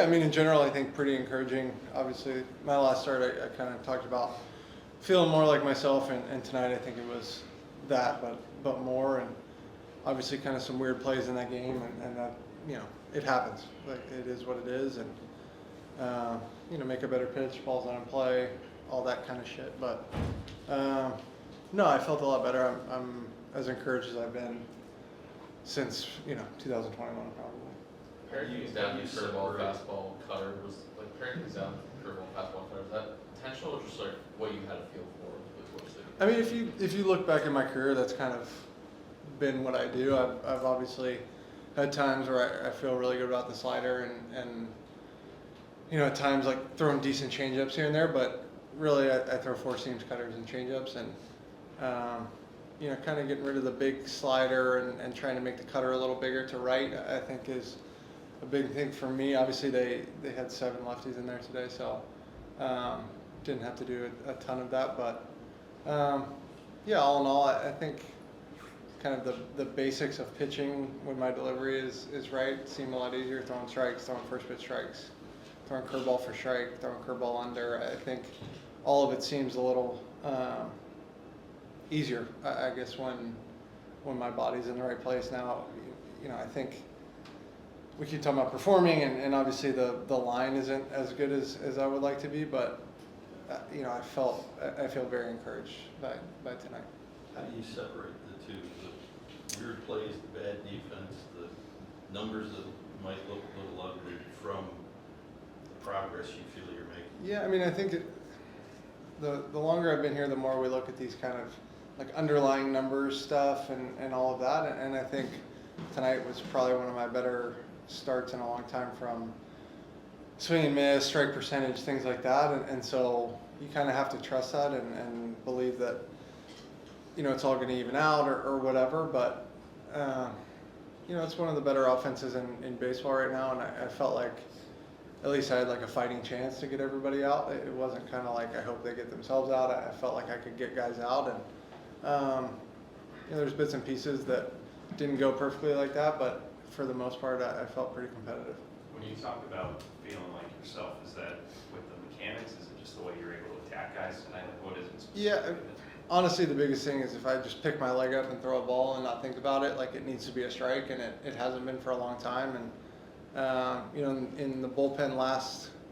I mean, in general, I think pretty encouraging. Obviously, my last start, I kind of talked about feeling more like myself, and tonight I think it was that, but more, and obviously kind of some weird plays in that game, and that, it happens. Like, it is what it is, and make a better pitch, balls on in play, all that kind of shit. But no, I felt a lot better. I'm as encouraged as I've been since 2021 probably. Paring things down, you curveball, fastball, cutter was like paring things down, curveball, fastball, cutter. Is that intentional or just like what you had a feel for with what's I mean, if you look back in my career, that's kind of been what I do. I've obviously had times where I feel really good about the slider, and at times like throwing decent changeups here and there, but really I throw four seams, cutters, and changeups, and kind of getting rid of the big slider and trying to make the cutter a little bigger to right, I think is a big thing for me. Obviously they had 7 lefties in there today, so didn't have to do a ton of that, but all in all, I think kind of the basics of pitching when my delivery is right seem a lot easier. Throwing strikes, throwing first pitch strikes, throwing curveball for strike, throwing curveball under. I think all of it seems a little easier, I guess, when my body's in the right place now. I think we keep talking about performing, and obviously the line isn't as good as I would like to be, but I feel very encouraged by tonight. How do you separate the two? The weird plays, the bad defense, the numbers that might look a little ugly from the progress you feel you're making? Yeah, I mean, I think the longer I've been here, the more we look at these kind of like underlying numbers stuff and all of that, and I think tonight was probably one of my better starts in a long time, from swing and miss, strike percentage, things like that, and so you kind of have to trust that and believe that it's all going to even out or whatever, but it's one of the better offenses in baseball right now, and I felt like at least I had like a fighting chance to get everybody out. It wasn't kind of like I hope they get themselves out. I felt like I could get guys out, and there's bits and pieces that didn't go perfectly like that, but for the most part I felt pretty competitive. When you talk about feeling like yourself, is that with the mechanics? Is it just the way you're able to attack guys tonight? Like, what is it specifically? Yeah, honestly, the biggest thing is if I just pick my leg up and throw a ball and not think about it, like it needs to be a strike, and it hasn't been for a long time. And in the bullpen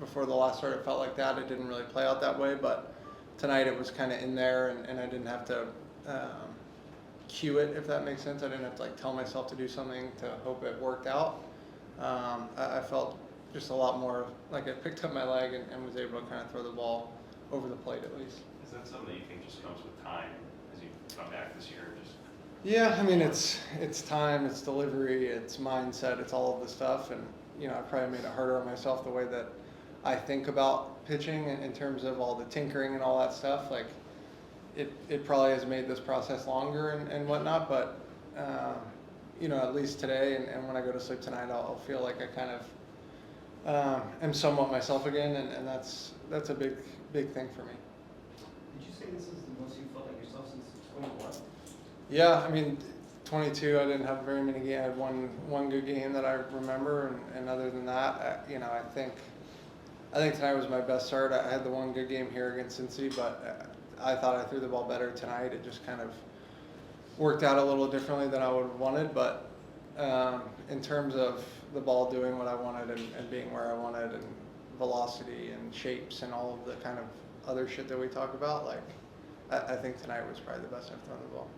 before the last start, it felt like that. It didn't really play out that way, but tonight it was kind of in there, and I didn't have to cue it, if that makes sense. I didn't have to like tell myself to do something to hope it worked out. I felt just a lot more like I picked up my leg and was able to kind of throw the ball over the plate at least. Is that something that you think just comes with time as you come back this year? Yeah, I mean, it's time, it's delivery, it's mindset, it's all of the stuff, and I probably made it harder on myself the way that I think about pitching in terms of all the tinkering and all that stuff. Like it probably has made this process longer and whatnot, but at least today and when I go to sleep tonight, I'll feel like I kind of am somewhat myself again, and that's a big thing for me. Did you say this is the most you felt like yourself since 21? Yeah, I mean, 22, I didn't have very many games. I had one good game that I remember, and other than that, I think tonight was my best start. I had the one good game here against Cincy, but I thought I threw the ball better tonight. It just kind of worked out a little differently than I would have wanted, but in terms of the ball doing what I wanted and being where I wanted, and velocity and shapes and all of the kind of other shit that we talk about, like I think tonight was probably the best I've thrown the ball.